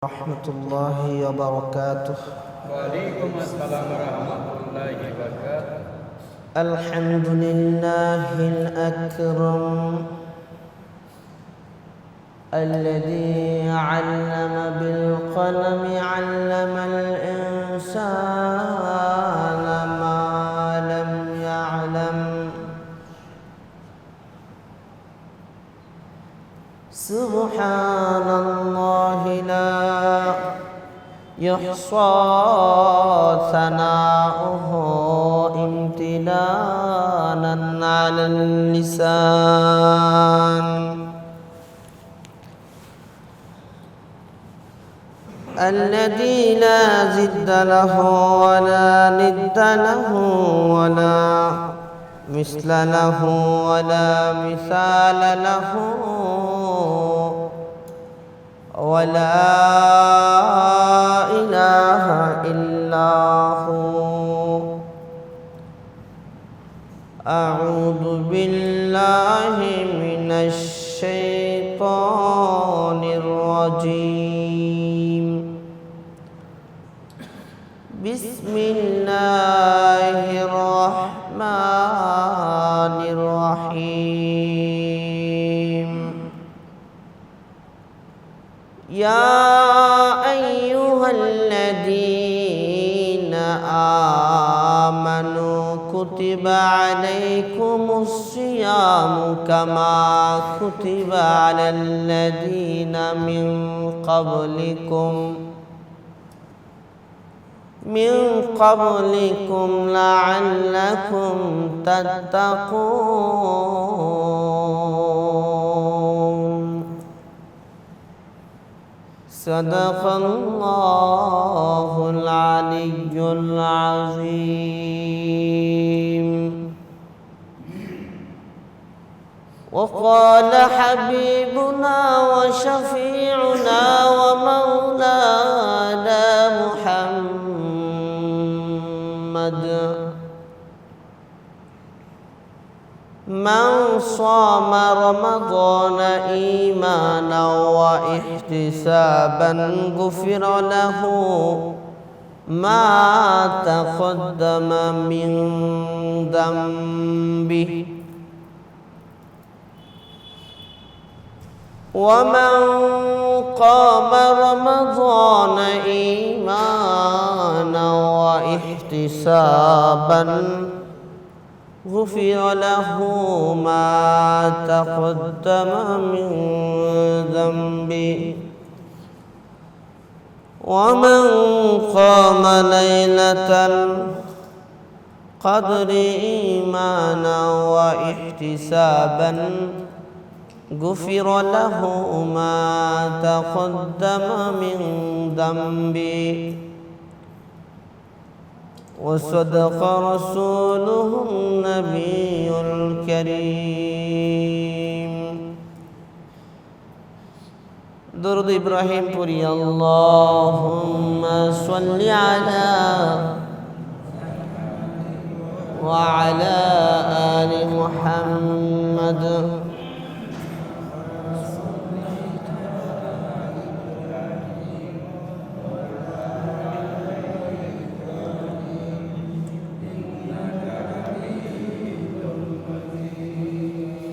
ورحمة الله وبركاته. وعليكم السلام ورحمة الله وبركاته. الحمد لله الأكرم الذي علم بالقلم علم الإنسان ما لم يعلم. سبحان الله لا يحصى ثناؤه امتنانا على اللسان. الذي لا ضد له ولا ند له ولا مثل له ولا مثال له ولا إله إلا هو. أعوذ بالله من الشيطان الرجيم. بسم الله الرحمن الرحيم. يا أيها الذين آمنوا كتب عليكم الصيام كما كتب على الذين من قبلكم لعلكم تتقون. صدق الله العلي العظيم. وقال حبيبنا وشفيعنا ومولانا محمد: من صام رمضان إيمانا واحتسابا غفر له ما تقدم من ذنبه، ومن قام رمضان إيمانا واحتسابا غفر له ما تقدم من ذنبه، ومن قام ليلة القدر إيمانا واحتسابا غفر له ما تقدم من ذنبه. وصدق رسوله النبي الكريم. درود إبراهيم پوری اللهم صل على وعلى آل محمد.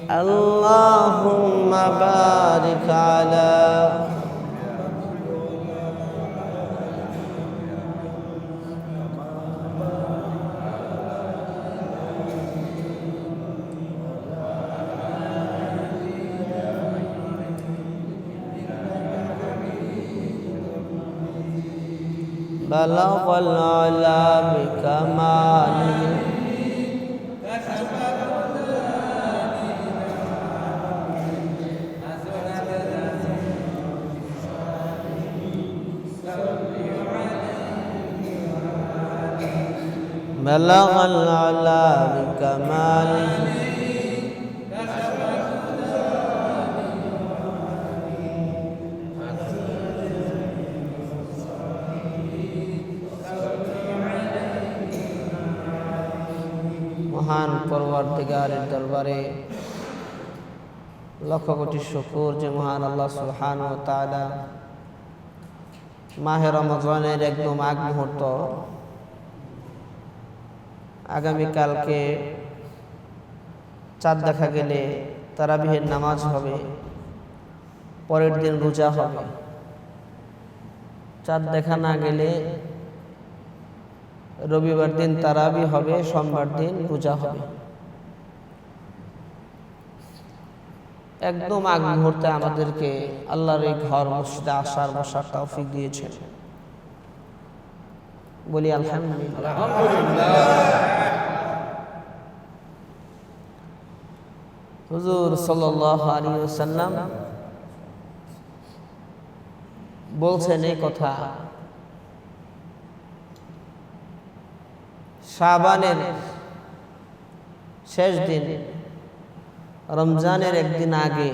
اللهم بارك على بلغ العلا بكماله بلغ العلا بكماله মহান পরওয়ারদিগারের দরবারে লক্ষ কোটি শুকর যে মহান আল্লাহ সুবহানাহু ওয়া তাআলা মাহে রমজানের একদম আগ মুহূর্ত। আগামীকালকে চাঁদ দেখা গেলে তারাবিহের নামাজ হবে, পরের দিন রোজা হবে। চাঁদ দেখা না গেলে রবিবার দিন তারাবি হবে, সোমবার দিন রোজা হবে। একদম আগ মুহূর্তে আমাদেরকে আল্লাহর এই ঘর মসজিদে আসার বসার তৌফিক দিয়েছেন, বলি আলহামদুলিল্লাহ। হুজুর সাল্লাল্লাহু আলাইহি ওয়াসাল্লাম বলছেন এই কথা, শাবানের শেষ দিন রমজানের একদিন আগে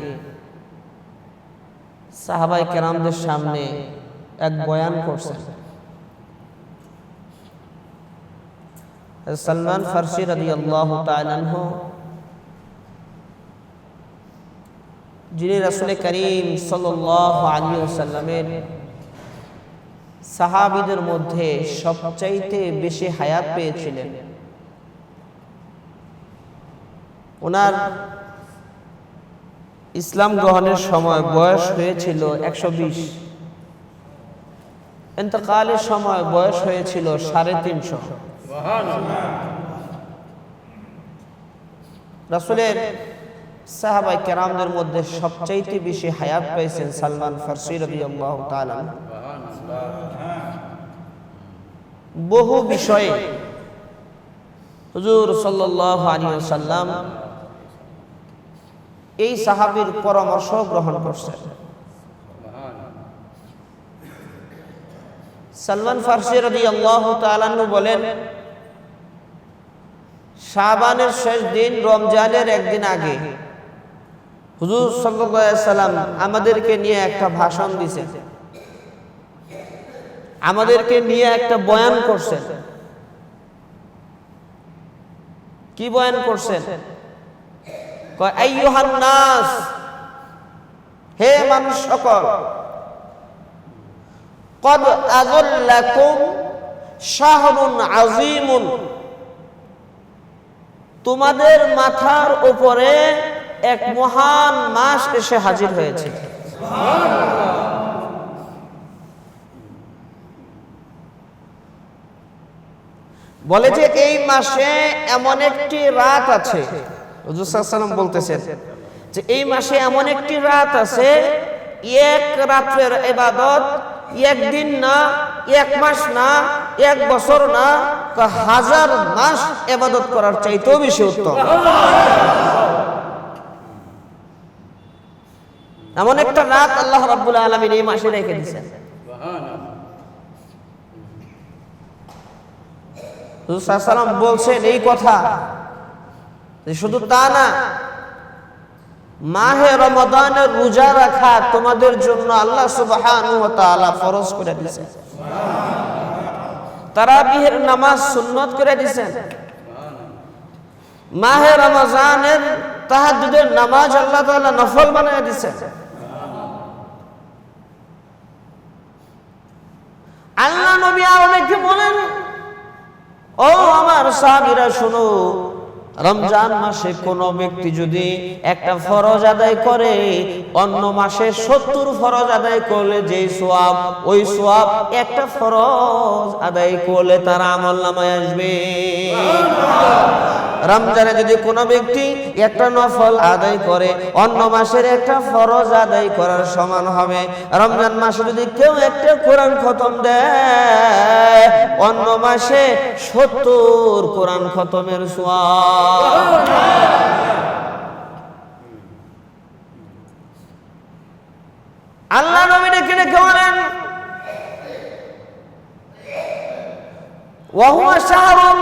সাহাবায়ে কেরামদের সামনে এক বয়ান করছেন। সালমান ফারসি রাদিয়াল্লাহু তাআলা আনহু, যিনি রাসূল করিম সাল্লাল্লাহু আলাইহি ওয়াসাল্লামের সাহাবীদের মধ্যে সবচাইতে বেশি হায়াত পেয়েছিলেন। ওনার ইসলাম গ্রহণের সময় বয়স হয়েছিল 120, ইন্তেকালের সময় বয়স হয়েছিল 350। রাসূলের সাহাবায়ে কেরামদের মধ্যে সবচাইতে বেশি হায়াত পেয়েছেন সালমান ফারসি রাদিয়াল্লাহু তাআলা। বহু বিষয়ে হুজুর সাল্লাল্লাহু আলাইহি ওয়াসাল্লাম এই সাহাবীর পরামর্শ গ্রহণ করছেন। সালমান ফারসি রাদিয়াল্লাহু তাআলা বলেন, শাবানের শেষ দিন রমজানের একদিন আগে হুজুর সাল্লাল্লাহু আলাইহি ওয়াসাল্লাম আমাদেরকে নিয়ে একটা ভাষণ দিয়েছেন, আমাদেরকে নিয়ে একটা বয়ান করছেন। কি বয়ান করছেন? কয়, আইয়ুহান নাস, হে মানুষ সকল, কদ আযাল্লাকুম শাহরুন আযীমুন, তোমাদের মাথার উপরে এক মহান মাস এসে হাজির হয়েছে। বলে যে এই মাসে এমন একটি রাত আছে, হুজুর সাল্লাল্লাহু আলাইহি ওয়াসাল্লাম বলতেছেন যে এই মাসে এমন একটি রাত আছে, এক রাতের ইবাদত একদিন না, এক মাস না, এক বছর না, 1000 মাস ইবাদত করার চাইতেও বেশি উত্তম। এমন একটা রাত আল্লাহ রাব্বুল আলামিন এই মাসে রেখে দিয়েছেন। হুজুর সাল্লাল্লাহু আলাইহি ওয়াসাল্লাম বলছেন এই কথা, শুধু তা না, মাহে রমাদানের রোজা রাখা তোমাদের জন্য আল্লাহ সুবহানাহু ওয়া তাআলা ফরজ করে দিয়েছেন। তারাবিহের নামাজ সুন্নাত করে দিয়েছেন। মাহে রমজানের তাহাজ্জুদের নামাজ আল্লাহ তাআলা নফল বানায় দিয়েছেন। আল্লাহ নবী আমাদেরকে বলেন, ও আমার সাহাবীরা শোনো, রমজান মাসে কোন ব্যক্তি যদি একটা ফরজ আদায় করে, অন্য মাসে 70 ফরজ আদায় করলে যে সওয়াব, ওই সওয়াব একটা ফরজ আদায় করলে তার আমলনামায় আসবে। রমজানে যদি কোনো ব্যক্তি একটা নফল আদায় করে, অন্য মাসের একটা ফরজ আদায় করার সমান হবে। রমজান মাসে যদি কেউ একটা কোরআন খতম দেয়, অন্য মাসে 70 কোরআন খতমের সওয়াব। আল্লাহ নবী ডেকে ডেকে বলেন, ওয়া হুয়া শাহরুন,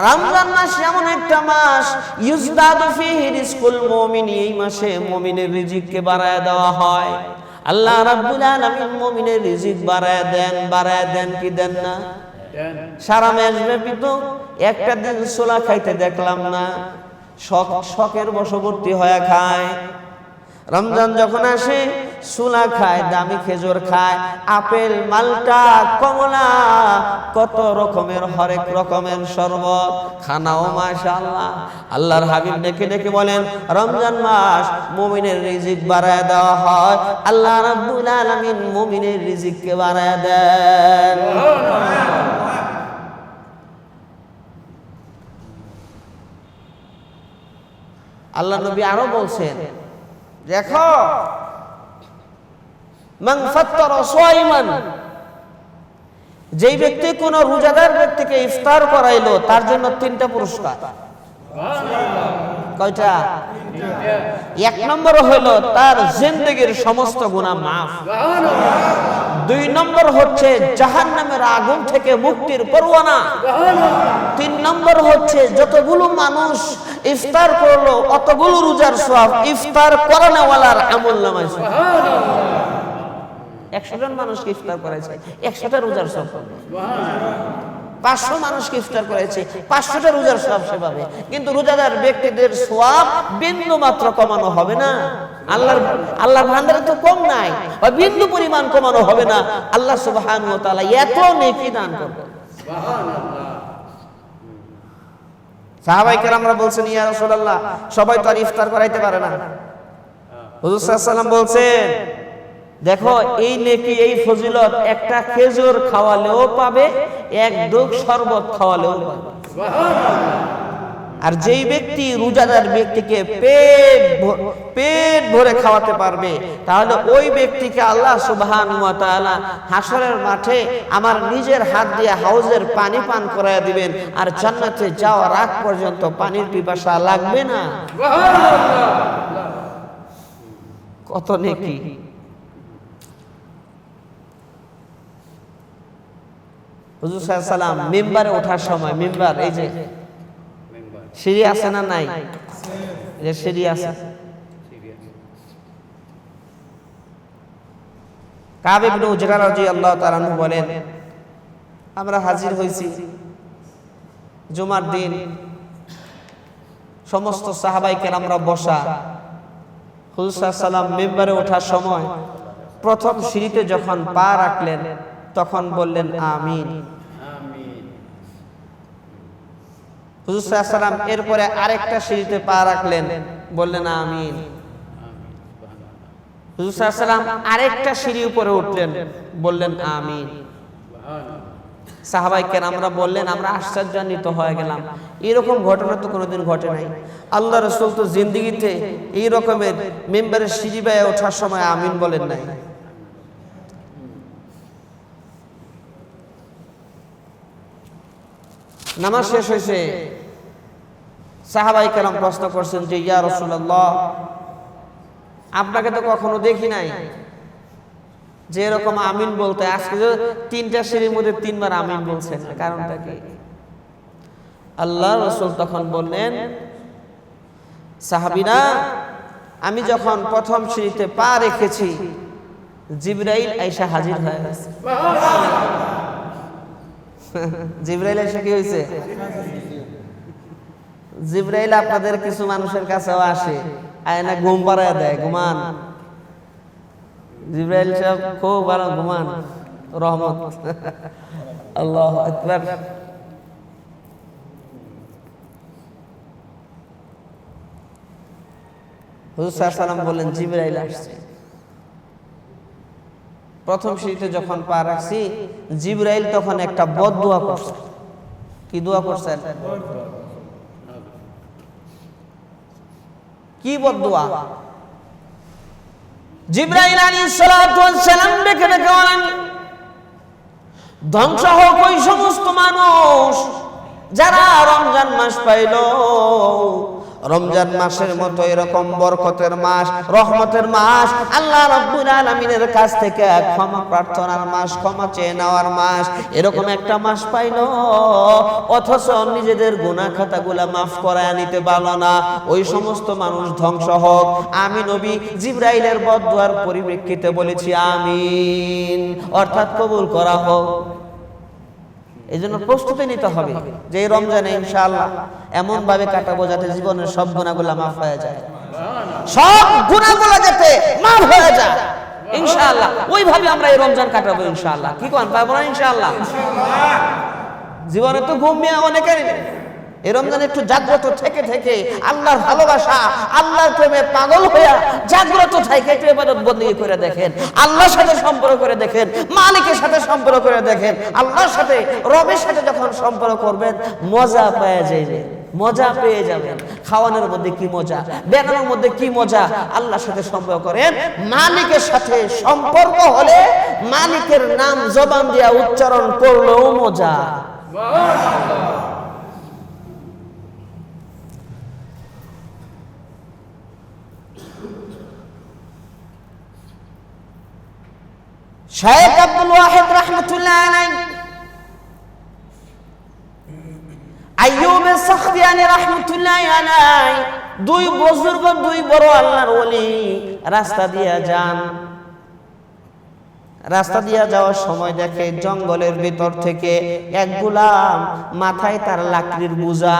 রমজান মাস এমন একটা মাস, ইউজদাদু ফীহি রিজকুল মুমিন, এই মাসে মুমিনের রিজিককে বাড়ায় দেওয়া হয়। আল্লাহ রাব্বুল আলামিন মুমিনের রিজিক বাড়ায় দেন কি দেন না? সারা মাস ব্যাপী তো একটা দিন ছোলা খাইতে দেখলাম না, শখের বশবর্তী হয়ে খায়। রমজান যখন আসে সুলা খায়, দামি খেজুর খায়, আপেল, মালটা, কমলা, কত রকমের হরেক রকমের শরবত খানাও মাশাআল্লাহ। আল্লাহর হাবিব ডেকে ডেকে বলেন, রমজান মাস মুমিনের রিজিক বাড়ায় দেওয়া হয়, আল্লাহ রাব্বুল আলামিন মুমিনের রিজিককে বাড়ায় দেন। আল্লাহ নবী আরো বলছেন, দেখো মান ফাত্তারা সাইমান, যেই ব্যক্তি কোন রোজাদার ব্যক্তিকে ইফতার করাইলো তার জন্য 3টা পুরস্কার। কয়টা? 1 নম্বর হলো তার জিন্দেগীর সমস্ত গুনাহ মাফ। 2 নম্বর হচ্ছে জাহান্নামের আগুন থেকে মুক্তির পরোয়ানা। 3 নম্বর হচ্ছে যতগুলো মানুষ ইফতার করলো অতগুলো রোজার সওয়াব ইফতার করানোওয়ালার আমলনামায়। 100 জন মানুষকে ইফতার করেছে, 100টা রোজার সওয়াব পাবে। 500 মানুষকে ইফতার করেছে, 500টা রোজার সওয়াব সে পাবে। কিন্তু রোজাদার ব্যক্তিদের সওয়াব বিন্দু মাত্র কমানো হবে না। আল্লাহর ভান্ডারে তো কম নাই, বা বিন্দু পরিমাণ কমানো হবে না। আল্লাহ সুবহানাহু ওয়া তাআলা এত নেকি দান করবেন। সুবহানাল্লাহ। সাহাবায়ে কেরামরা বলছেন, ইয়া রাসূলুল্লাহ, সবাই তো আর ইফতার করাইতে পারে না। হুজুর সাল্লাল্লাহু আলাইহি ওয়াসাল্লাম বলছেন, দেখো এই নেকি, এই ফজিলত একটা খেজুর খাওয়ালেও পাবে, 1 ডুব শরবত খাওয়ালেও পাবে। আর যেই ব্যক্তি রোজাদার ব্যক্তিকে পেট ভরে খাওয়াতে পারবে, তাহলে ওই ব্যক্তিকে আল্লাহ সুবহানাহু ওয়া তাআলা হাসরের মাঠে আমার নিজের হাত দিয়ে হাউজের পানি পান করায় দিবেন, আর জান্নাতে যাওয়ার আগ পর্যন্ত পানির পিপাসা লাগবে না। কত নেকি! হুজুর সাল্লাল্লাহু আলাইহি ওয়াসাল্লাম মিম্বারে ওঠার সময়, মিম্বার এই যে সিঁড়ি আছে না নাই? এই যে সিঁড়ি আছে। কাব ইবনে উজরা রাদিয়াল্লাহু তাআলা আনহু বলেন, আমরা হাজির হইছি জুমার দিন, সমস্ত সাহাবায়ে কেরামরা বসা। হুজুর সাল্লাল্লাহু আলাইহি ওয়াসাল্লাম মিম্বারে ওঠার সময় প্রথম সিঁড়িতে যখন পা রাখলেন তখন বললেন আমিন। হুজুর সাল্লাল্লাহু আলাইহি ওয়াসাল্লাম এরপরে আরেকটা সিঁড়িতে পা রাখলেন, বললেন আমিন। হুজুর সাল্লাল্লাহু আলাইহি ওয়াসাল্লাম আরেকটা সিঁড়ি উপরে উঠলেন, বললেন আমিন। সাহাবায়ে কেরামরা বললেন, আমরা আশ্চর্যান্বিত হয়ে গেলাম, এরকম ঘটনা তো কোনোদিন ঘটে নাই। আল্লাহ রাসূল তো জিন্দেগিতে এই রকমের মিম্বারের সিঁড়ি বেয়ে ওঠার সময় আমিন বলেন নাই। নামাজ শেষ হয়েছে, সাহাবায়ে কেরাম প্রশ্ন করছেন যে, ইয়া রাসূলুল্লাহ, আপনাকে তো কখনো দেখি নাই যে এরকম আমিন বলতে। আজকে যে 3টা সিঁড়ির মধ্যে 3 বার আমিন বলছেন, কারণটা কি? আল্লাহ রাসূল তখন বললেন, সাহাবীরা, আমি যখন প্রথম সিঁড়িতে পা রেখেছি জিবরাইল আয়েশা হাজির হয়ে গেছে। জিবরাইল এসে কি হয়েছে? জিবরাইল আপনাদের কিছু মানুষের কাছেও আসে, আয়না ঘুম পাড়ায় দেয়, ঘুমান। জিবরাইল সাহেব খুব ভালো, ঘুমান, রহমত। আল্লাহু আকবার। হুজুর সাল্লাল্লাহু আলাইহি ওয়াসাল্লাম বললেন, জিবরাইল আসছে। প্রথম সিঁড়িতে যখন পা রাখছি, জিবরাইল তখন একটা বদদুয়া করছে। কি দোয়া করছেন? কি বদদুয়া? জিবরাইল আলাইহিস সালাতু ওয়াস সালাম ডেকে ডেকে বলেন, ধ্বংস হোক ওই সমস্ত মানুষ যারা রমজান মাস পাইল। রমজান মাসের মতো এরকম বরকতের মাস, রহমতের মাস, আল্লাহ রাব্বুল আলামিনের কাছ থেকে ক্ষমা প্রার্থনার মাস, ক্ষমা চেয়ে নেওয়ার মাস, এরকম একটা মাস পাইল, অথচ নিজেদের গুনাহ খাতাগুলা মাফ করায় নিতে পারল না। ওই সমস্ত মানুষ ধ্বংস হোক। আমি নবী জিবরাইলের বদদুয়ার পরিপ্রেক্ষিতে বলেছি আমিন, অর্থাৎ কবুল করা হোক। এই জন্য প্রস্তুতি নিতে হবে যে এই রমজানে ইনশাআল্লাহ এমন ভাবে কাটাবো যাতে জীবনের সব গুনাহগুলো মাফ হয়ে যায়, সব গুনাহগুলো যাতে মাফ হয়ে যায়। ইনশাআল্লাহ ওইভাবে আমরা এই রমজান কাটাবো ইনশাআল্লাহ। কি কোন পারবো না ইনশাআল্লাহ? জীবনে তো ঘুমিয়ে অনেকেরই নেই। এই রমজানে একটু জাগ্রত থেকে থেকে আল্লাহর ভালোবাসা, আল্লাহর প্রেমে পাগল হইয়া জাগ্রত থেকে একটু ইবাদত বন্দেগী করে দেখেন, আল্লাহর সাথে সম্পর্ক করে দেখেন, মালিকের সাথে সম্পর্ক করে দেখেন। আল্লাহর সাথে, রবের সাথে যখন সম্পর্ক করবেন মজা পেয়ে যাবেন, মজা পেয়ে যাবেন। খাওয়ানোর মধ্যে কি মজা, বেনানোর মধ্যে কি মজা। আল্লাহর সাথে সম্পর্ক করেন, মালিকের সাথে সম্পর্ক হলে মালিকের নাম জবান দিয়া উচ্চারণ করলেও মজা। শেখ আব্দুল ওয়াহিদ রাহমাতুল্লাহ আলাইহি, আইয়ুব সাখতিয়ানি রাহমাতুল্লাহ আলাইহি, দুই বুজুর্গ, দুই বড় আল্লাহর ওলি রাস্তা দিয়া যান। রাস্তা দিয়া যাওয়ার সময় দেখে জঙ্গলের ভিতর থেকে এক গোলাম, মাথায় তার লাকড়ির বোঝা,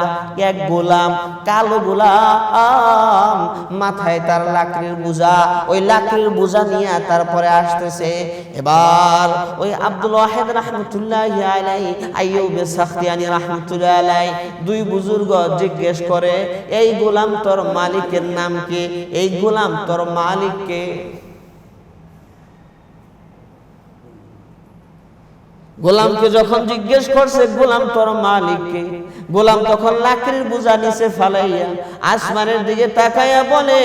এক গোলাম কালো গোলাম, মাথায় তার লাকড়ির বোঝা, ওই লাকড়ির বোঝা নিয়ে তারপরে আসতেছে। এবার ওই আব্দুল ওয়াহিদ রাহমাতুল্লাহি আলাইহি, আইয়ুব সাখতিয়ানি রাহমাতুল্লাহি আলাইহি, দুই বুজুর্গ জিজ্ঞেস করে, এই গোলাম তোর মালিকের নাম কি? এই গোলাম তোর মালিক কে? গোলামকে যখন জিজ্ঞেস করছে গোলাম তোর মালিক কে, গোলাম তখন লাকড়ির বোঝা নিচে ফালাইয়া আসমানের দিকে তাকাইয়া বলে,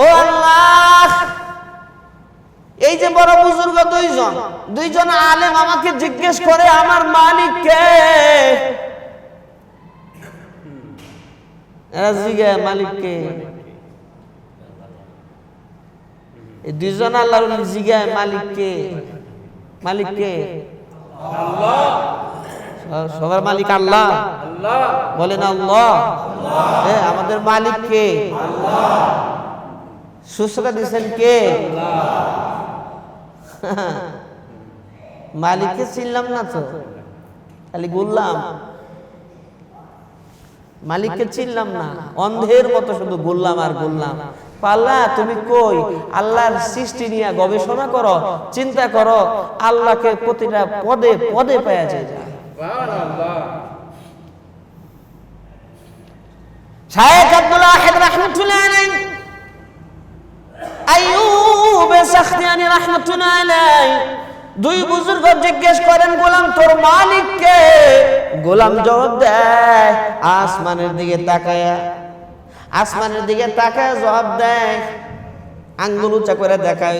ও আল্লাহ, এই যে বড় বুজুর্গ দুইজন আলেম আমাকে জিজ্ঞেস করে আমার মালিক কে। এরা জিজ্ঞাসা মালিক কে? এই দুইজন আল্লাহর জিজ্ঞাসা মালিক কে? মালিক কে? আল্লাহ। সবার মালিক আল্লাহ, বলেন আল্লাহ। আমাদের মালিক কে? সুস্থতা দিচ্ছেন কে? মালিককে চিনলাম না তো, খালি বললাম মালিককে চিনলাম না, অন্ধের মতো শুধু বললাম আর বললাম। আল্লাহ তুমি কই? আল্লাহর সৃষ্টি নিয়ে গবেষণা করো, চিন্তা করো, আল্লাহকে প্রতিটা পদে পদে পাওয়া যায়। শায়েখ আব্দুল ওয়াহিদ রাহমাতুল্লাহ আলাইহি, আইয়ুব সাখতিয়ানি রাহমাতুল্লাহ আলাইহি, দুই বুজুর্গ জিজ্ঞেস করেন গোলাম তোর মালিক কে? গোলাম জবাব দেয় আসমানের দিকে তাকায়া, আসমানের দিকে তাকায় জবাব দেয়, আঙ্গুল উঁচা করে দেখায়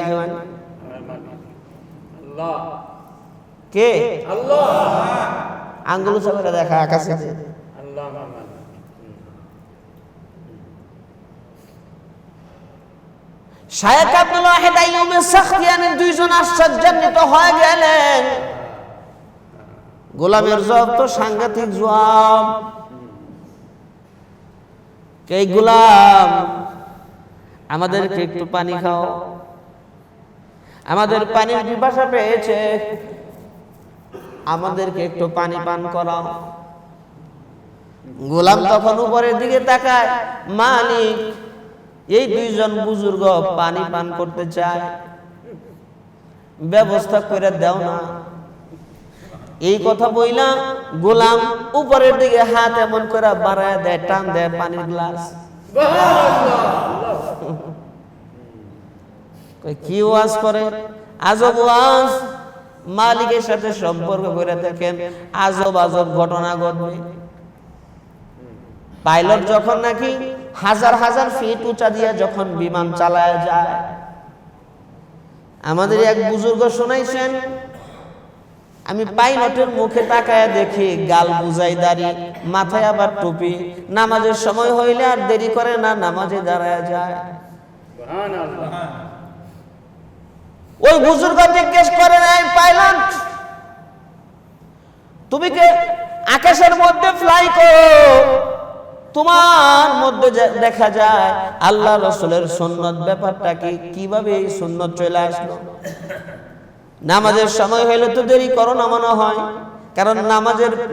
কে? আল্লাহ। আঙ্গুল উঁচা করে দেখা আকাশে। শায়েখ আব্দুল ওয়াহিদ আইয়ুব সাখতিয়ানি দুইজন আশ্চর্যান্বিত হয়ে গেলেন। গোলামের জবাব তো সাংঘাতিক জবাব। এই গোলাম আমাদেরকে একটু পানি খাও, আমাদের পানির পিপাসা পেয়েছে, আমাদেরকে একটু পানি পান করাও। গোলাম তখন উপরের দিকে তাকায়, মালিক এই দুইজন বুজুর্গ পানি পান করতে চায়, ব্যবস্থা করে দাও না। এই কথা বইলা গোলাম উপরের দিকে হাত এমন করে বাড়ায় দেয়, টান দেয় পানির গ্লাস। কি ওয়াজ করে? আজব ওয়াজ। মালিকের সাথে সম্পর্ক করে দেখেন, আজব আজব ঘটনা ঘটবে। পাইলট যখন নাকি হাজার হাজার ফিট উঁচা দিয়ে যখন বিমান চালায় যায়, আমাদের এক বুজুর্গ শোনাইছেন, আমি পাইলটের মুখে তাকায় দেখি গাল বুঝাই দাড়ি, মাথায় আবার টুপি, নামাজের সময় হইলে আর দেরি করে না, নামাজে দাঁড়ায় যায়। ওই বুজুর্গ জিজ্ঞেস করেন, এই পাইলট তুমি কে আকাশের মধ্যে ফ্লাই করো, তোমার মধ্যে দেখা যায় আল্লাহ রাসূলের সুন্নাত, ব্যাপারটা কি? কিভাবে এই সুন্নাত চলে আসলো? নামাজের সময় হইলে তো দেরি করো না মনে হয়, কারণ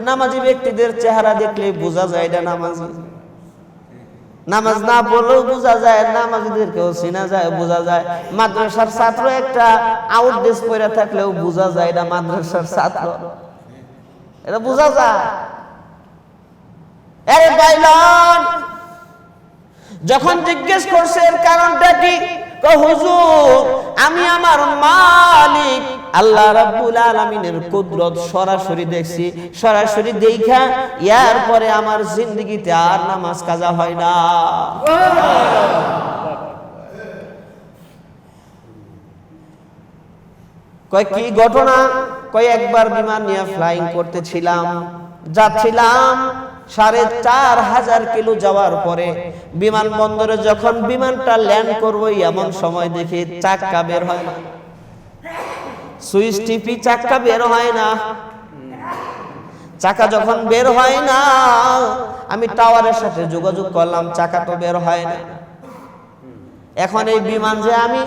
নামাজি ব্যক্তিদের চেহারা দেখলে বোঝা যায় এটা নামাজি। নামাজ না পড়লেও বোঝা যায়, নামাজীদেরকেও চেনা যায়, বোঝা যায়। মাদ্রাসার ছাত্র একটা আউট ড্রেস পরে থাকলেও বোঝা যায় এটা মাদ্রাসার ছাত্র, এটা বোঝা যায়। আরে ভাইলান, যখন জিজ্ঞেস করছে এর কারণটা কি, হুজুর আমি আমার মালিক আল্লাহ রাব্বুল আলামিনের কুদরত সরাসরি দেখছি, সরাসরি দেখা ইয়ার পরে আমার জিন্দেগিতে আর নামাজ কাজা হয় না। কয় কি ঘটনা? কয় একবার বিমান নিয়ে ফ্লাইং করতেছিলাম, যাচ্ছিলাম ৪,৫০০ কিলো যাওয়ার পরে বিমানবন্দরে যখন বিমানটা ল্যান্ড করবো এমন সময় দেখি চাক্কা বের হয় না, সুইচ টিপি চাক্কা বের হয় না। চাকা যখন বের হয় না, আমি টাওয়ারের সাথে যোগাযোগ করলাম, চাকা তো বের হয় না। এখন এই বিমান যে আমি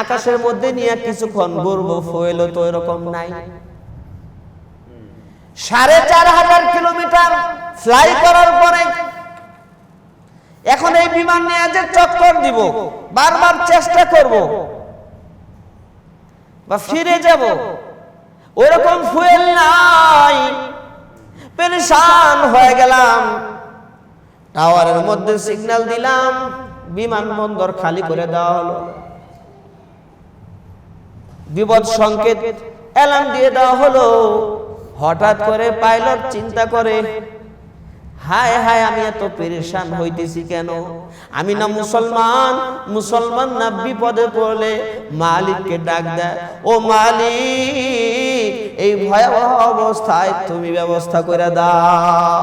আকাশের মধ্যে নিয়ে কিছুক্ষণ ঘুরবো, ফুয়েল তো এরকম নাই। ৪,৫০০ কিলোমিটার ফ্লাই করার পরে এখন এই বিমান নিয়ে যে চক্কর দিব, বারবার চেষ্টা করব বা ফিরে যাব, ওরকম ফুয়েল নাই, পেরেশান হয়ে গেলাম। টাওয়ারের মধ্যে সিগন্যাল দিলাম, বিমানবন্দর খালি করে দেওয়া হলো। বিপদ সংকেত অ্যালার্ম দিয়ে দেওয়া হলো। হঠাৎ করে পাইলট চিন্তা করে, হায় হায় আমি এত পেরেশান হইতেছি কেন? আমি না মুসলমান, মুসলমান না বিপদে পড়লে মালিককে ডাক দেয়, ও মালিক এই ভয়াবহ অবস্থায় তুমি ব্যবস্থা করে দাও।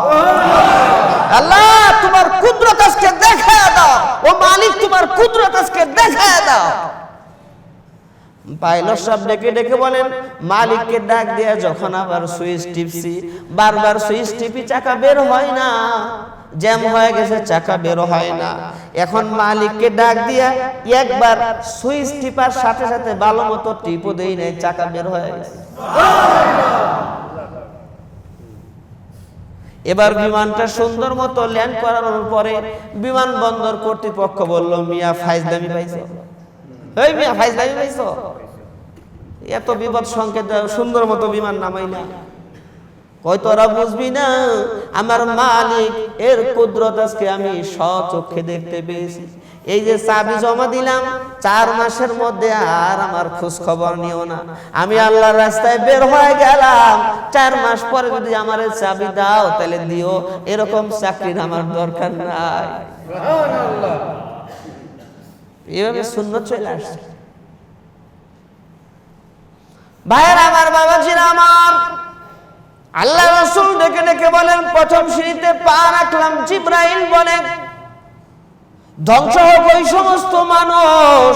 আল্লাহ তোমার কুদরত আজকে দেখায় দাও, ও মালিক তোমার কুদরত আজকে দেখায় দাও। পাইলট সাহেব ডেকে ডেকে বলেন, মালিককে ডাক দিয়ে যখন আবার সুইচ টিপছি, বারবার সুইচ টিপি চাকা বের হয় না, জ্যাম হয়ে গেছে, চাকা বের হয় না। এখন মালিককে ডাক দিয়া একবার সুইচ টিপার সাথে সাথে ভালো মতো টিপও দেই নাই, চাকা বের হয়ে গেছে। এবার বিমানটা সুন্দর মতো ল্যান্ড করানোর পরে বিমানবন্দর কর্তৃপক্ষ বলল, মিয়া ফাইজলামি পাইছো, এই মিয়া ফাইজলামি পাইছো, এত বিপদ সংকেত সুন্দর মতো বিমান নামাইলা। কই তোরা বুঝবি না, আমার মালিক এর কুদরত আজকে আমি স্বচক্ষে দেখতে পেয়েছি। এই যে চাবি জমা দিলাম, 4 মাসের মধ্যে আর আমার খোঁজ খবর নিও না। আমি আল্লাহর রাস্তায় বের হয়ে গেলাম, 4 মাস পরে যদি আমার চাবি দাও তাহলে দিও, এরকম চাকরির আমার দরকার নাই। সুবহানাল্লাহ। এভাবে সুন্নাত চলে আসছে। ভাইয়ের আমার, বাবাজিরা আমার, আল্লাহ রাসূল ডেকে ডেকে বলেন, প্রথম সিঁড়িতে পা রাখলাম, জিবরাইল বলেন, ধ্বংস হোক ওই সমস্ত মানুষ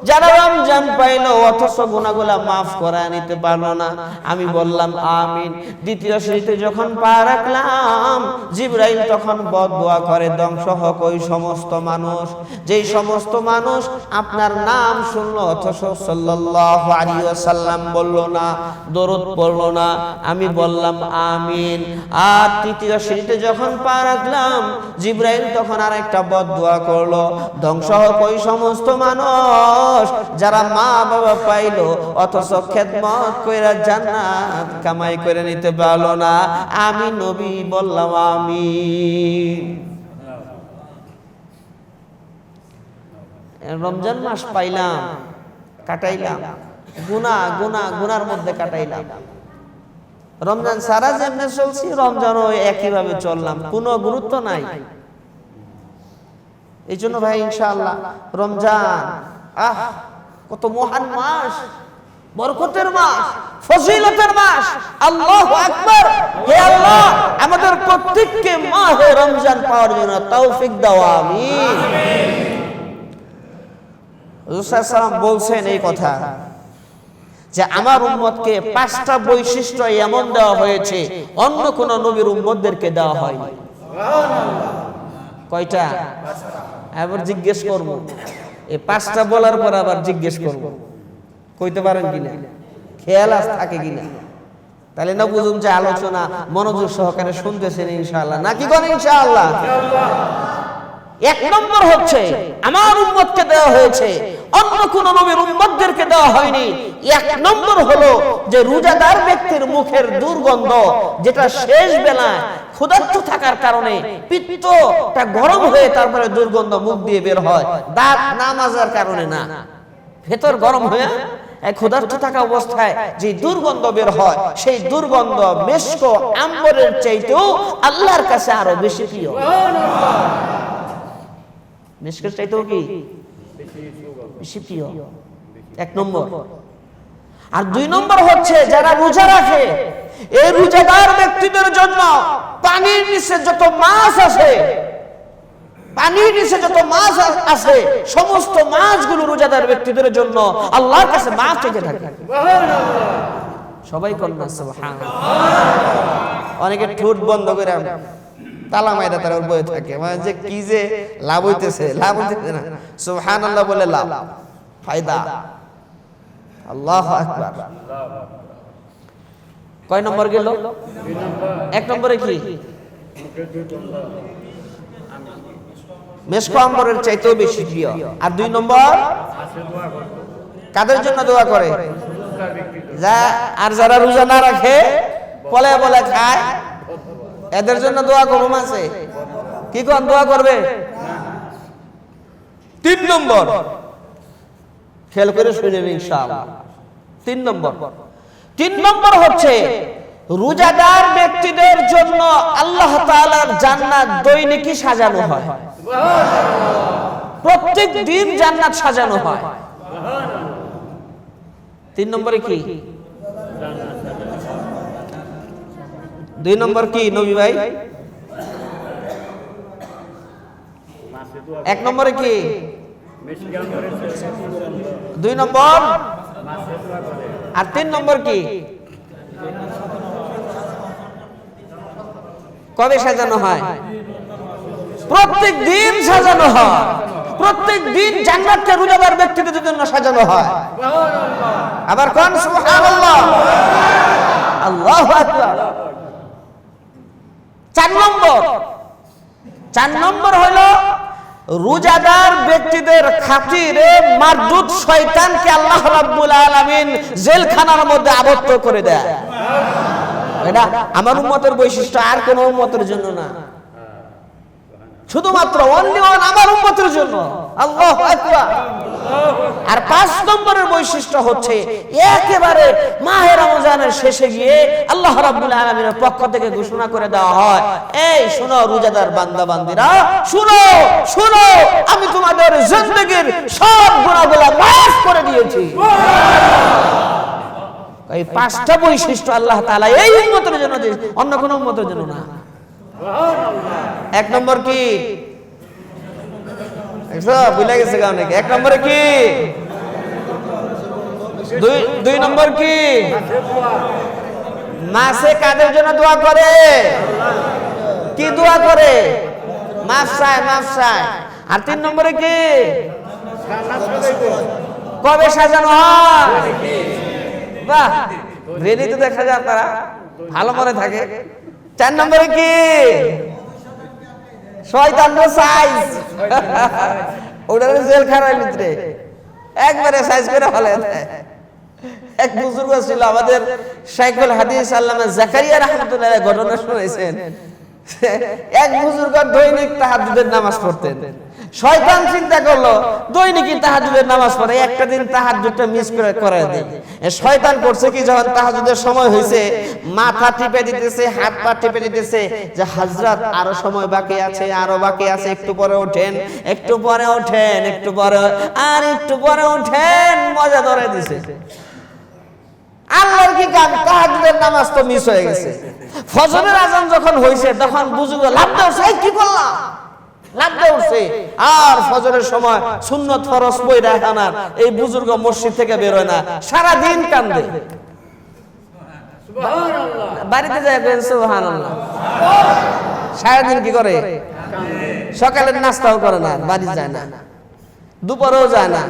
যারা রমজান পাইলো অথচ গুনাহগুলা মাফ করায় নিতে পারলো না। আমি বললাম আমিন। দ্বিতীয় সিঁড়িতে যখন পা রাখলাম, জিবরাইল তখন বদদুয়া করে, ধ্বংস হোক ওই সমস্ত মানুষ যেই সমস্ত মানুষ আপনার নাম শুনলো অথচ সাল্লাল্লাহু আলাইহি ওয়াসাল্লাম বললো না, দরুদ পড়লো না। আমি বললাম আমিন। আর তৃতীয় সিঁড়িতে যখন পা রাখলাম, জিবরাইল তখন আরেকটা বদদুয়া করলো, ধ্বংস হোক ওই সমস্ত মানুষ যারা মা বাবা পাইলো অথচ খেদমত কইরা জান্নাত কামাই করে নিতে পারলো না। আমি নবী বললাম আমিন। রমজান মাস পাইলাম, কাটাইলাম, গুনার মধ্যে কাটাইলাম। রমজান সারা যেমনে চলছি, রমজানও একইভাবে চললাম, কোনো গুরুত্ব নাই। এই জন্য ভাই ইনশাআল্লাহ রমজান কত মহান মাস, বরকতের মাস, ফজিলতের মাস। আল্লাহু আকবার। হে আল্লাহ আমাদের প্রত্যেককে মাহে রমজান পাওয়ার জন্য তৌফিক দাও, আমিন। রাসূল সাল্লাল্লাহু আলাইহি ওয়াসাল্লাম বলছেন এই কথা যে আমার উম্মতকে 5টা বৈশিষ্ট্য এমন দেওয়া হয়েছে অন্য কোন নবীর উম্মতদেরকে দেওয়া হয়নি। সুবহানাল্লাহ। কয়টা? আবার জিজ্ঞেস করব, এই 5টা বলার পর আবার জিজ্ঞেস করব, কইতে পারেন কিনা, খেয়াল থাকে কিনা, তাহলে না বুঝুন যে আলোচনা মনোযোগ সহকারে শুনতেছেন ইনশাআল্লাহ, নাকি কোন ইনশাআল্লাহ। এক নম্বর হচ্ছে আমার উম্মতকে দেওয়া হয়েছে, অন্য কোন নবীর উম্মতদেরকে দেওয়া হয়নি। এক নম্বর হলো যে রোজাদার ব্যক্তির মুখের দুর্গন্ধ, যেটা শেষ বেলায় ক্ষুধার্ত থাকার কারণে পিত্তটা গরম হয়ে তারপরে দুর্গন্ধ মুখ দিয়ে বের হয়, দাঁত না মাজার কারণে না, ভেতর গরম হয়ে ক্ষুধার্ত থাকা অবস্থায় যে দুর্গন্ধ বের হয়, সেই দুর্গন্ধ মেশক আম্বরের চাইতেও আল্লাহর কাছে আরো বেশি প্রিয়। মেশকের চাইতেও কি বেশি প্রিয়, এক নম্বর। আর দুই নম্বর হচ্ছে যারা রোজা রাখে, এই রোজাদার ব্যক্তিদের জন্য পানির নিচে যত মাছ আছে, পানির নিচে যত মাছ আছে, সমস্ত মাছগুলো রোজাদার ব্যক্তিদের জন্য আল্লাহর কাছে মাছ চেয়ে থাকে। সবাই কন্যা সুবহানাল্লাহ। অনেকে ঠোঁট বন্ধ করে তালা মাইরা তার বয়ে থাকে, মানে যে কি যে লাভ হইতেছে, লাভ হইতেছে না, সুবহানাল্লাহ বলে লাভ ফায়দা। আল্লাহু আকবার। কয় নম্বর গেল? এক নম্বরে কি মেশক আম্বরের চাইতেও বেশি প্রিয়। আর দুই নম্বর কাদের জন্য দোয়া করে? আর যারা রোজা না রাখে, বলে বলে খায়, এদের জন্য দোয়া করুম আছে। কি কোন দোয়া করবে? তিন নম্বর খেয়াল করে শুনেন ইনশাআল্লাহ। তিন নম্বর হচ্ছে রোজাদার ব্যক্তিদের জন্য আল্লাহ তাআলার জান্নাত দৈনিকই সাজানো হয়। প্রত্যেক দিন জান্নাত সাজানো হয়। তিন নম্বরে কি? দুই নম্বর কি নবী ভাই? এক নম্বরে কি? দুই নম্বর। আর তিন নম্বর কি? কবে সাজানো হয়? প্রত্যেক দিন সাজানো হয়। প্রত্যেক দিন জান্নাতকে রোজাদার ব্যক্তিদের জন্য সাজানো হয়। আবার কোন সুবহানাল্লাহ, আল্লাহু আকবার। চার নম্বর হলো রোজাদার ব্যক্তিদের খাতিরে মারদুদ শয়তানকে আল্লাহ রাব্বুল আলামিন জেলখানার মধ্যে আবদ্ধ করে দেয়। এটা আমার উম্মতের বৈশিষ্ট্য, আর কোন উম্মতের জন্য না, শুধুমাত্র অনলি ওয়ান আমার উম্মতের জন্য। আল্লাহু আকবার। আর পাঁচ নম্বরের বৈশিষ্ট্য হচ্ছে একেবারে মাহে রমজানের শেষে গিয়ে আল্লাহ রাব্বুল আলামিনের পক্ষ থেকে ঘোষণা করে দেওয়া হয়, এই শোনো রোজাদার বান্দা বান্দীরা, শোনো শোনো, আমি তোমাদের জিন্দেগীর সব গুনাহগুলো মাফ করে দিয়েছি। এই পাঁচটা বৈশিষ্ট্য আল্লাহ তাআলা এই উম্মতের জন্য দিয়েছে, অন্য কোন উম্মতের জন্য না। এক নম্বর কি? ভুলে গেছে অনেকে। এক নম্বরে কি? দুই নম্বর কি? মাসে কাদের জন্য দোয়া করে? কি দোয়া করে? মাফ চায়, মাফ চায়। আর তিন নম্বরে কি? কবে সাজানো হয়? বাহ, রেডি তো দেখা যায়, তারা ভালো মনে থাকে। চার নম্বরে কি? শয়তানের সাইজ, ওটার জেলখানার ভিতরে একবারে সাইজ করে ফেলে দেয়। এক বুজুর্গ ছিল আমাদের শাইখুল হাদিস আল্লামা জাকারিয়া রাহমাতুল্লাহ ঘটনা শুনেছেন। এক বুজুর্গ দৈনিক তাহাজ্জুদের নামাজ পড়তেন। শয়তান চিন্তা করলো দৈনিকই তাহাজ্জুদের নামাজ পড়ে, একটা দিন তাহাজ্জুদটা মিস করে দেয়। শয়তান করছে কি, যখন তাহাজ্জুদের সময় হয়েছে মাথা টিপে দিতেছে, হাত পা টিপে দিতেছে যে হযরত আরো সময় বাকি আছে, আরো বাকি আছে, একটু পরে ওঠেন, একটু পরে ওঠেন, একটু পরে আর একটু পরে ওঠেন, মজা ধরে দিছে। আল্লাহর কি কাজ, তাহাজ্জুদের নামাজ তো মিস হয়ে গেছে। ফজরের আযান যখন হইছে তখন বুজুর্গ লাফ দাওছে, কি করলাম, লাফ দাওছে। আর ফজরের সময় সুন্নত ফরজ পয়রা আনার এই বুজুর্গ মসজিদ থেকে বের হয় না, সারা দিন কান্দে। সুবহানাল্লাহ, বাড়িতে যায় বলেন সুবহানাল্লাহ। সারা দিন কি করে? সকালের নাস্তাও করে না, বাড়ি যায় না, দুপুরেও যায় না,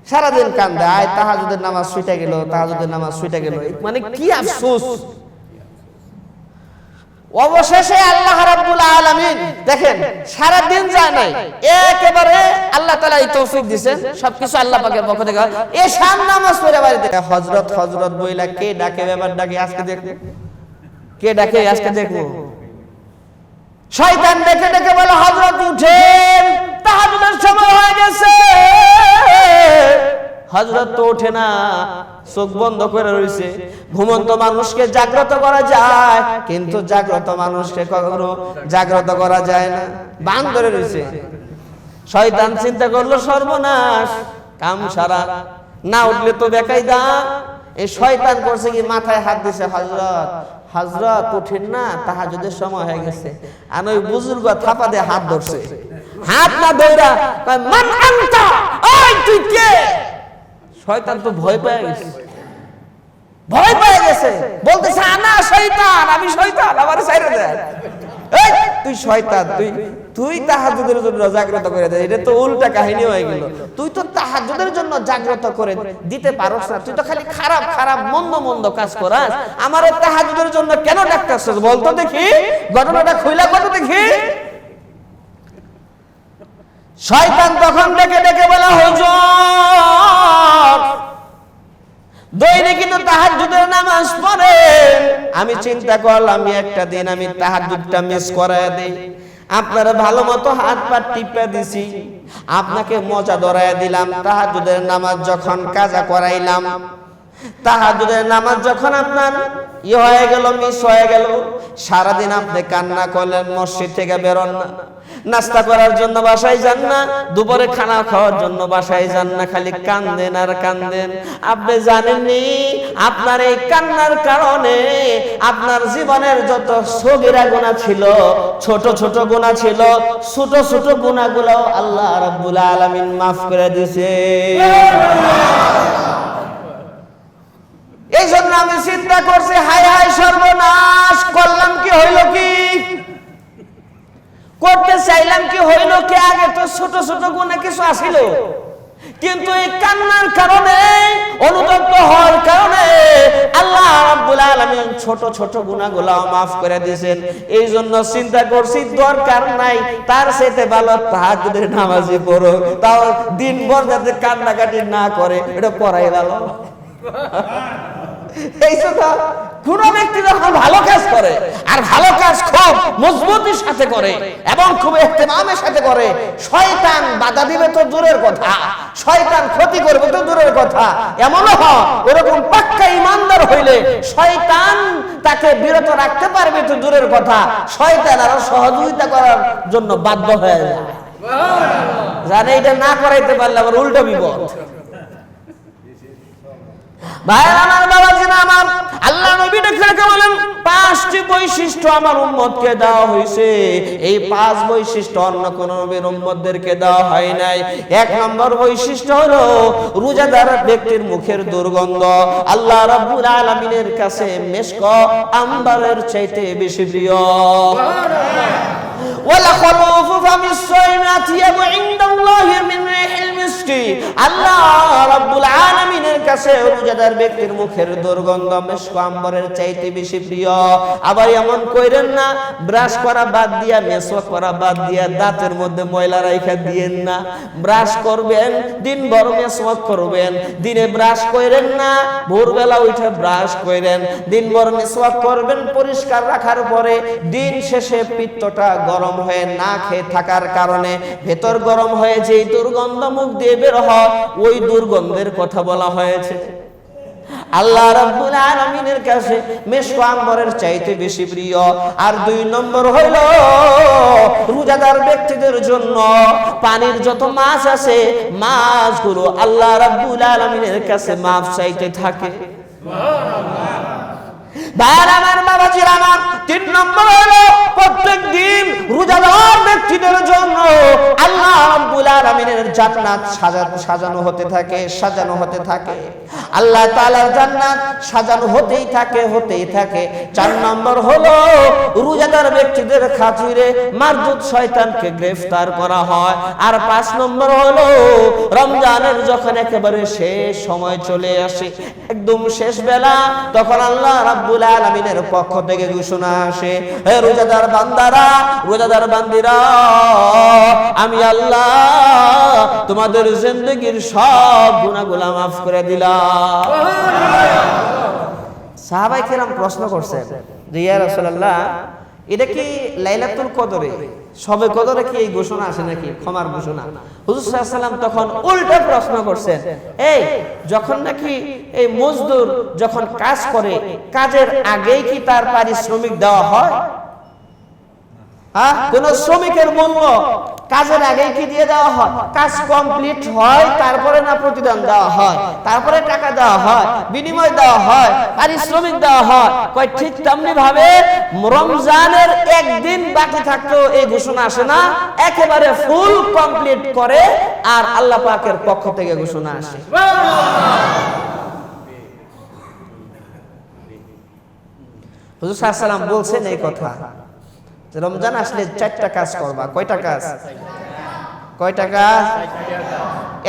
সারাদিন কান্দে। আয় তাহাজ্জুদের নামাজ ছুটে গেল, তাহাজ্জুদের নামাজ ছুটে গেল, মানে কি আফসোস। অবশেষে আল্লাহ রাব্বুল আলামিন দেখেন সারা দিন যায় নাই, একেবারে আল্লাহ তাআলা এই তৌফিক দিবেন, সবকিছু আল্লাহ পাকের পক্ষ থেকে। এশার নামাজ পড়ে বাড়িতে হযরত হযরত বইলা কে ডাকে, ব্যাপার ডাকে আজকে দেখবো, কে ডাকে আজকে দেখবো। শয়তান ডেকে ডেকে বলে হযরত উঠেন, তাহাজ্জুদের সময় হয়ে গেছে। হযরত তো ওঠে না, চোখ বন্ধ করে রইছে। ঘুমন্ত মানুষকে জাগ্রত করা যায়, কিন্তু জাগ্রত মানুষকে কখনো জাগ্রত করা যায় না, বান ধরে রইছে। শয়তান চিন্তা করলো সর্বনাশ, কাম সারা, না উঠলে তো বেকায়দা। এই শয়তান করছে কি, মাথায় হাত দিছে, হযরত হযরত উঠেন না, তাহাজ্জুদের সময় হয়ে গেছে। আর ওই বুজুর্গ থাপা দিয়ে হাত ধরছে, হাত না ধইরা কয় মান আনতা, ওই তুই কে? শয়তান তো ভয় পেয়ে গেছে, ভয় পেয়ে গেছে, বলতেছে আনা শয়তান, আমি শয়তান, আমারে ছাইরে দে। এই তুই শয়তান, তুই তাহাজ্জুদের জন্য জাগ্রত করে দে। এটা তো উল্টা কাহিনী হয়ে গেল। তুই তো তাহাজ্জুদের জন্য জাগ্রত করে দিতে পারছ না, তুই তো খালি খারাপ খারাপ মন্দ মন্দ কাজ করাস। আমারে তাহাজ্জুদের জন্য কেন ডাকতেছস বলতো দেখি, ঘটনাটা খুইলা কত দেখি। শয়তান তখন ডেকে ডেকে বলা, হুজুর দৈনিক কিন্তু তাহাজ্জুদের নামাজ পড়ে, আমি চিন্তা করলাম একটা দিন আমি তাহাজ্জুদটা মিস করায় দেই। আপনারা ভালো মতো হাত পা টিপে দিছি, আপনাকে মজা ধরায় দিলাম। তাহাজ্জুদের নামাজ যখন কাজা করাইলাম, তাহাজ্জুদের নামাজ যখন আপনার হয়ে গেল, মিস হয়ে গেল, সারাদিন আপনি কান্না করলেন, মসজিদ থেকে বেরোন না, নাস্তা করার জন্য বাসায় যান না, দুপুরে খানা খাওয়ার জন্য বাসায় যান না, খালি কান্দেন আর কান্দেন। আপনি জানেননি আপনার এই কান্নার কারণে আপনার জীবনের যত সগীরা গুনাহ ছিল, ছোট ছোট গুনাহ ছিল, ছোট ছোট গুনাহগুলো আল্লাহ রাব্বুল আলামিন মাফ করে দিয়েছে। এই জন্য আমি চিন্তা করছি, হায় হায় সর্বনাশ, করলাম কি হইল কি, করতে চাইলাম কি হইল কি। আগে তো ছোট ছোট গুনাহ কিছু আসিল, কিন্তু এই কান্নার কারণে, অনুতপ্ত হওয়ার কারণে আল্লাহ রাব্বুল আলামিন ছোট ছোট গুনাহগুলো মাফ করে দিয়েছেন। এই জন্য চিন্তা করছি দরকার নাই, তার চাইতে ভালো তাহাজ্জুদের নামাজই পড়ো, তাও দিনভর যাতে কান্নাকাটি না করে, এটা পড়াই ভালো। এই জন্য কোন ব্যক্তি যখন ভালো কাজ করে, আর ভালো কাজ খুব মজবুতির সাথে করে এবং খুব ইহতিমামের সাথে করে, শয়তান বাধা দিবে তো দূরের কথা, শয়তান ক্ষতি করবে তো দূরের কথা। এমনও হয় ওরকম পাক্কা ইমানদার হইলে শয়তান তাকে বিরত রাখতে পারবে তো দূরের কথা, শয়তান আরো সহযোগিতা করার জন্য বাধ্য হয়ে যায়। জানে এটা না করাইতে পারলে আবার উল্টো বিপদ। ভাইরা আমার, বাবাজিরা আমার, আল্লাহ নবী দেখে বলেন 5টি বৈশিষ্ট্য আমার উম্মতকে দেওয়া হয়েছে। এই 5 বৈশিষ্ট্য অন্য কোন নবীর উম্মতদেরকে দেওয়া হয় নাই। 1 নম্বর বৈশিষ্ট্য হলো রোজাদার ব্যক্তির মুখের দুর্গন্ধ আল্লাহ রাব্বুল আলামিনের কাছে মেশক আম্বারের চাইতে বেশি প্রিয়। ওয়ালা খালুফু ফামিস সাইমাতিয়াবু ইনদাল্লাহি মিন রিহিল মিসকি, আল্লাহ রাব্বুল আলামিনের কাছে রোজাদার ব্যক্তির মুখের দুর্গন্ধ মেশক আম্বরের চাইতে বেশি প্রিয়। আবার এমন কইরেন না, ব্রাশ করা বাদ দিয়া, মেসওয়াক করা বাদ দিয়া দাঁতের মধ্যে ময়লা রাখা দিয়েন না। ব্রাশ করবেন, দিনভর মেসওয়াক করবেন, দিনে ব্রাশ কইরেন না, ভোরবেলা উঠে ব্রাশ কইরেন, দিনভর মেসওয়াক করবেন। পরিষ্কার রাখার পরে দিন শেষে পিত্তটা গরম হয়ে না খেয়ে থাকার কারণে ভেতর গরম হয়ে যে দুর্গন্ধ মুখ দিয়ে বের হয়, ওই দুর্গন্ধের কথা বলা হয়েছে। আল্লাহ রাব্বুল আলামিনের কাছে মেশক আম্বরের চাইতে বেশি প্রিয়। আর 2 নম্বর হইল রোজাদার ব্যক্তিদের জন্য পানির যত মাছ আছে, মাছগুলো আল্লাহ রাব্বুল আলামিনের কাছে মাফ চাইতে থাকে। ভাইরা আমার, বাবাজিরা আমার, 3 নম্বর হলো প্রত্যেক দিন রোজাদার ব্যক্তিদের জন্য আল্লাহ রাব্বুল আলামিনের জান্নাত সাজানো হতে থাকে, সাজানো হতে থাকে। আল্লাহ তাআলার জান্নাত সাজানো হতেই থাকে, হতেই থাকে। 4 নম্বর হলো রোজাদার ব্যক্তিদের খাতিরে মারদুদ শয়তানকে গ্রেফতার করা হয়। আর 5 নম্বর হলো রমজানের যখন একেবারে শেষ সময় চলে আসে, একদম শেষ বেলা, তখন আল্লাহ রাব্বুল আলামিনের পক্ষ থেকে ঘোষণা আসে, হে রোজাদার বান্দারা, রোজাদার বান্দিরা, আমি আল্লাহ তোমাদের জিন্দেগীর সব গুনাহগুলো মাফ করে দিলাম। সাহাবায়ে কেরাম প্রশ্ন করছেন যে ইয়া রাসূলুল্লাহ, এটা কি লাইলাতুল কদরে, সবে কদরে কি এই ঘোষণা আসে নাকি, ক্ষমার ঘোষণা? হুজুর সাল্লাল্লাহু আলাইহি ওয়াসাল্লাম তখন উল্টা প্রশ্ন করছেন, এই যখন নাকি এই মজদুর যখন কাজ করে, কাজের আগেই কি তার পারিশ্রমিক দেওয়া হয়? কোন শ্রমিকের মূল্য কাজের আগেই কি দিয়ে দেওয়া হয়? কাজ কমপ্লিট হয় তারপরে না প্রতিদান দেওয়া হয়, তারপরে টাকা দেওয়া হয়, বিনিময় দেওয়া হয়, পারিশ্রমিক দেওয়া হয়? কয় ঠিক তেমনি ভাবে রমজানের একদিন বাকি থাকতো এই ঘোষণা আসে না, একেবারে ফুল কমপ্লিট করে আর আল্লাহ পাকের পক্ষ থেকে ঘোষণা আসে। হুজুর সাল্লাল্লাহু আলাইহি ওয়াসাল্লাম বলছেন এই কথা, রমজান আসলে 4টা কাজ করবা। কয়টা কাজ? কয়টা কাজ?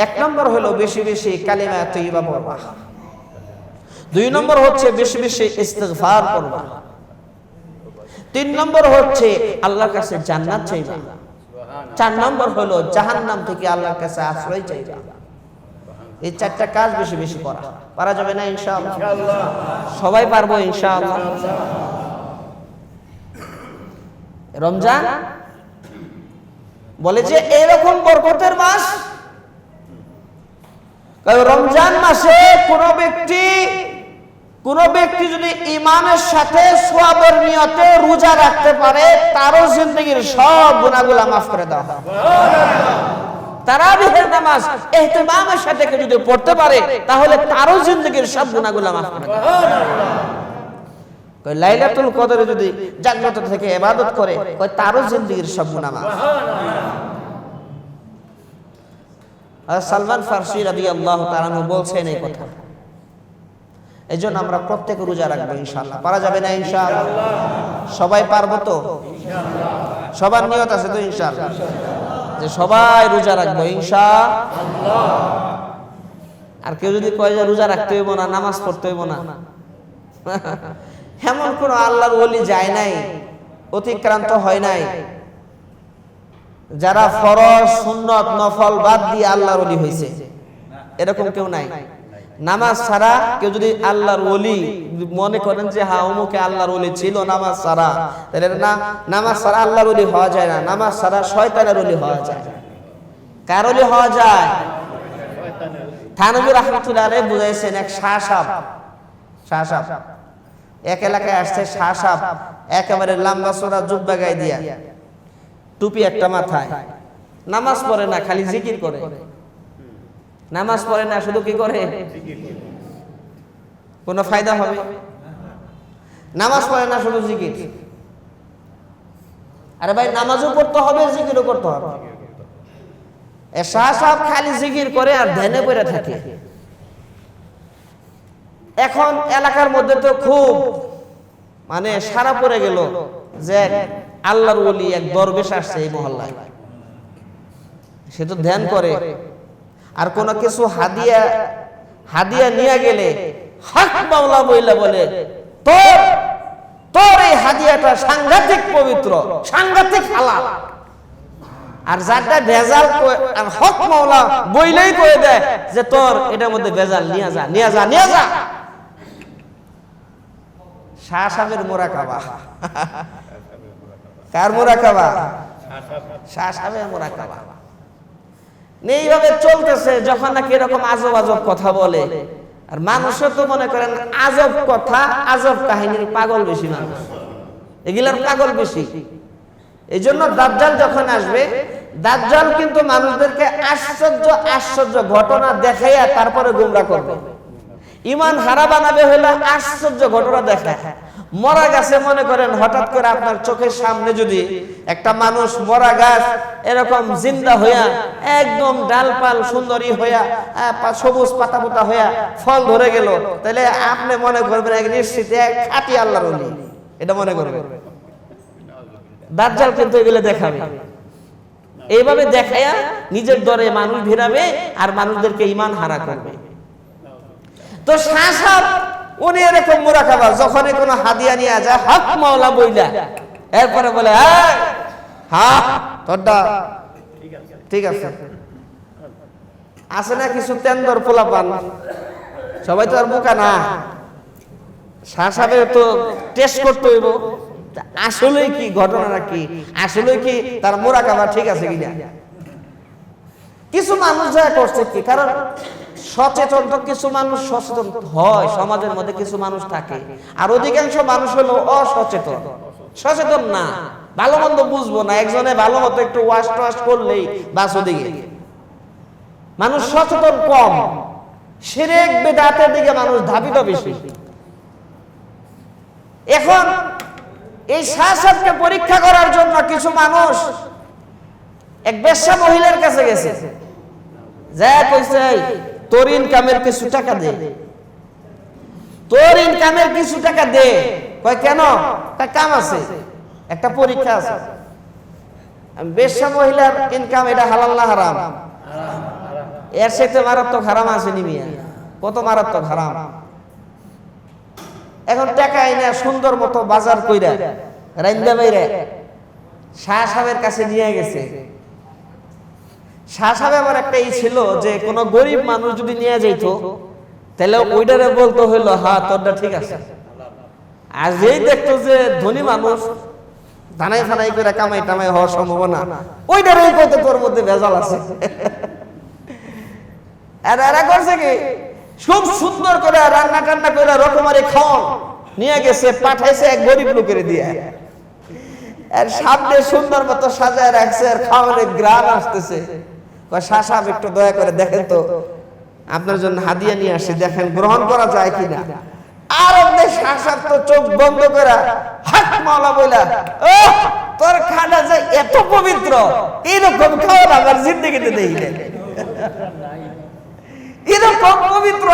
1 নম্বর হলো বেশি বেশি কালিমা তৈয়বা পড়বা। 2 নম্বর হচ্ছে বেশি বেশি ইস্তিগফার করবা। 3 নম্বর হচ্ছে আল্লাহর কাছে জান্নাত চাইবা। 4 নম্বর হলো জাহান্নাম থেকে আল্লাহর কাছে আশ্রয় চাইবা। এই 4টা কাজ বেশি বেশি করা। পারা যাবে না ইনশাআল্লাহ? সবাই পারবো ইনশাআল্লাহ। রমজান বলে যে এরকম বরকতের মাস, রমজান মাসে কোন ব্যক্তি যদি ঈমানের সাথে সওয়াবের নিয়তে রোজা রাখতে পারে, তারও জিন্দেগীর সব গুনাহগুলো মাফ করে দেওয়া হয়। তারাবিহের নামাজ ইহতিমামের সাথে যদি পড়তে পারে, তাহলে তারও জিন্দেগীর সব গুনাহগুলো মাফ করে দেওয়া হয়। লাইলাতুল কদরে যদি জাগ্রত থেকে ইবাদত করে, তারও জিন্দেগীর সব গুনাহ মাফ। সালমান ফারসি রাদিয়াল্লাহু তাআলা আনহু বলছেন এই কথা। এইজন্য আমরা প্রত্যেক রোজা রাখবো ইনশাআল্লাহ। পারা যাবে না ইনশাআল্লাহ? সবাই পারবো তো ইনশাআল্লাহ? সবার নিয়ত আছে তো ইনশাআল্লাহ যে সবাই রোজা রাখবো ইনশাআল্লাহ? আর কেউ যদি কয় যে রোজা রাখতে হইব না, নামাজ পড়তে হইব না, এমন কোন আল্লাহর ওলি যায় নাই, অতিক্রান্ত হয় নাই যারা ফরজ সুন্নত নফল বাদ দিয়ে আল্লাহর ওলি হয়েছে, এরকম কেউ নাই। নামাজ ছাড়া কেউ যদি আল্লাহর ওলি মনে করেন যে হ্যাঁ অমুকে আল্লাহর ওলি ছিল নামাজ ছাড়া, তাহলে না, নামাজ ছাড়া আল্লাহর ওলি হওয়া যায় না, নামাজ ছাড়া শয়তানের ওলি হওয়া যায়। কার ওলি হওয়া যায়? থানভী রাহমাতুল্লাহ আলাইহি বুঝাইছেন, এক শাহ সাহেব এক এলাকায় আসছে। শাহ সাহেব একেবারে লম্বা চওড়া জুব্বা গায়ে দিয়া, টুপি একটা মাথায়, নামাজ পড়ে না, খালি জিকির করে। নামাজ পড়ে না, শুধু কি করে? কোনো ফায়দা হবে? নামাজ পড়ে না, শুধু জিকির। আরে ভাই, নামাজও পড়তে হবে, জিকিরও করতে হবে। শাহ সাহেব খালি জিকির করে আর ধ্যানে পড়ে থাকে। এখন এলাকার মধ্যে তো খুব মানে সারা পড়ে গেল যে আল্লাহর ওলি এক দরবেশ আসছে এই মহল্লায়। সে তো ধ্যান করে, আর কোনো কিছু হাদিয়া নিয়ে গেলে হক মাওলা বইলা বলে, তোর এই হাদিয়াটা সাংঘাতিক পবিত্র, সাংঘাতিক হালাল। আর যারটা ভেজাল আর হক মাওলা বইলেই কয়ে দেয় যে তোর এটার মধ্যে ভেজাল, নিয়ে যা। শাহ সাহেবের মুরাকাবা। কার মুরাকাবা? শাহ সাহেবের মুরাকাবা। এইভাবে চলতেছে, যখন নাকি এরকম আজব আজব কথা বলে। আর মানুষও তো মনে করেন আজব কথা, আজব কাহিনীর পাগল বেশি মানুষ, এগুলার পাগল বেশি। এই জন্য দাজ্জাল যখন আসবে, দাজ্জাল কিন্তু মানুষদেরকে আশ্চর্য ঘটনা দেখাইয়া তারপরে গোমরা করবে। ঈমান হারা বানাবে হলে আশ্চর্য ঘটনা দেখায়। মরা গাছে মনে করেন হঠাৎ করে আপনার চোখের সামনে যদি একটা মানুষ মরা গাছ এরকম জিন্দা হইয়া একদম ডালপাল সুন্দরী হইয়া সবুজ পাতা পোতা হইয়া ফল ধরে গেল, তাহলে আপনি মনে করবেন এক নিশ্চিত এক খাঁটি আল্লাহর ওলি, এটা মনে করবেন। দাজ্জাল কিন্তু এগুলো দেখাবে, এইভাবে দেখায়া নিজের দরে মানুষ ভিড়াবে আর মানুষদেরকে ঈমান হারা করবে। তো শাহ সাহেব উনি এরকম মুরাকাবা যখনই কোনো হাদিয়া নিয়ে যায় হক মাওলা বইলা এরপরে বলে হ্যাঁ তোরটা ঠিক আছে। আছে না কিছু তেন্দর পোলাপান, সবাই তো আর বোকা না, সাহেব তো টেস্ট করতে হইব আসলে কি ঘটনাটা কি, আসলে কি তার মুরাকাবা ঠিক আছে কিনা। কিছু মানুষ যা করছে কি, কারণ সচেতন তো কিছু মানুষ সচেতন হয়, সমাজের মধ্যে কিছু মানুষ থাকে, আর অধিকাংশ মানুষ হলো অসচেতন, সচেতন না, ভালো মন্দ বুঝবো না, একজনে ভালো মতো একটু ওয়াশ টোয়াশ করলেই বাস ওদিকে। মানুষ সচেতন কম, শিরক বিদআতের দিকে মানুষ ধাবিত বেশি। এখন এই শাসককে পরীক্ষা করার জন্য কিছু মানুষ এক বেশ্যা মহিলার কাছে গেছে, যা কইছে তোর ইনকামের কিছু টাকা দে, তোর ইনকামের কিছু টাকা দে। কয় কেন? কয় কাম আছে, একটা পরীক্ষা আছে। বেশ্যা মহিলার ইনকাম এটা হালাল না হারাম? এর সাথে মারাত্মক হারাম আছে নিমিয়া, কত মারাত্মক হারাম। এখন টাকা এনে সুন্দর মতো বাজার কইরা রাইন্দা বাইরে শাহ সাহেবের কাছে নিয়ে গেছে। শাহ সাহেব আমার একটা ছিল যে কোন গরিব মানুষ যদি নিয়ে যাইত তাহলে ওইটারে বলতে হইলো হ্যাঁ তোরটা ঠিক আছে। আর যেই দেখতো যে ধনী মানুষ ধানাই ফানাই করে কামাই টামাই হওয়ার সম্ভাবনা, ওইটারে কইতে তোর মধ্যে ভেজাল আছে। আর এরা করছে কি, খুব সুন্দর করে রান্না টান্না করে রকমারি খাওয়ান নিয়ে গেছে, পাঠাইছে এক গরিব লোকের দিয়ে, আর সামনে সুন্দর মতো সাজায় রাখছে, আর খাওয়ানোর গ্রাম আসতেছে। শাহ সাহেব একটু দয়া করে দেখেন তো, আপনার জন্য হাদিয়া নিয়ে আসি, দেখেন গ্রহণ করা যায় কিনা। আর শাহ সাহেব তো চোখ বন্ধ করে হক মাওলা বইলা, ও তোর খানা যে এত পবিত্র, এইরকম খাওয়া আমার জিন্দেগিতে দেই নাই, এরকম পবিত্র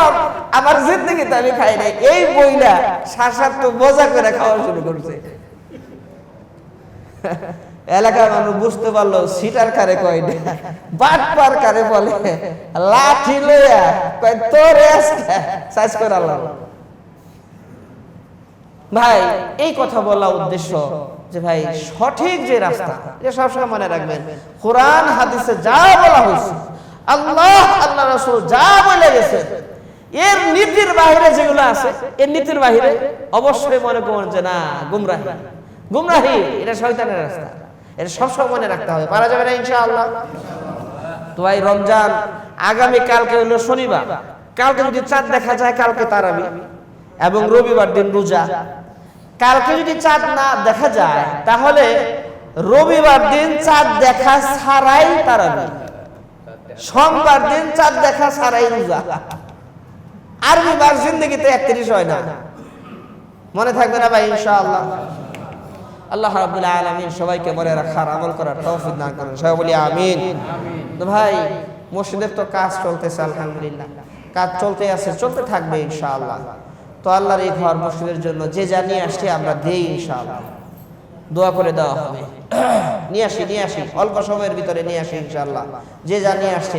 আমার জিন্দেগিতে আমি খাই নাই। এই বইলা শাহ সাহেব তো মজা করে খাওয়া শুরু করছে। এলাকার মানুষ বুঝতে পারলো সিটার কারে কয় না, বাটপার কারে বলে, লাঠি লইয়া কয় তোর সাইজ করে আল্লাহ। ভাই এই কথা বলা উদ্দেশ্য যে ভাই সঠিক যে রাস্তা, এটা সবসময় মনে রাখবেন, কোরআন হাদিসে যা বলা হয়েছে, আল্লাহ আল্লাহ রাসূল যা বলে গেছে, এর নীতির বাইরে যেগুলো আছে, এর নীতির বাইরে অবশ্যই মনে করুন যে না গুমরাহি, গুমরাহি এটা শয়তানের রাস্তা। এটা সবসময় মনে রাখতে হবে, পারা যাবে না ইনশাআল্লাহ। তো ভাই রমজান আগামী কালকে হলো শনিবার, কালকে যদি চাঁদ দেখা যায় কালকে তারাবি, এবং রবিবার দিন রোজা। কালকে যদি চাঁদ না দেখা যায় তাহলে রবিবার দিন চাঁদ দেখা ছাড়াই তারাবি, সোমবার দিন চাঁদ দেখা ছাড়াই রোজা। আরবি বার জিন্দেগিতে 31 হয় না, মনে থাকবে না ভাই ইনশাআল্লাহ। আল্লাহ রাব্বুল আলামিন সবাইকে মনে রাখার আমল করার তৌফিক দান করেন, সবাই বলি আমিন। তো ভাই মসজিদের তো কাজ চলতেছে, আলহামদুলিল্লাহ কাজ চলতে আছে, চলতে থাকবে ইনশাআল্লাহ। তো আল্লাহর এই ঘর মসজিদের জন্য যে যা নিয়ে আসছে আমরা দেই ইনশাআল্লাহ, দোয়া করে দেওয়া হবে। নিয়ে আসি অল্প সময়ের ভিতরে নিয়ে আসি ইনশাআল্লাহ, যে যা নিয়ে আসছে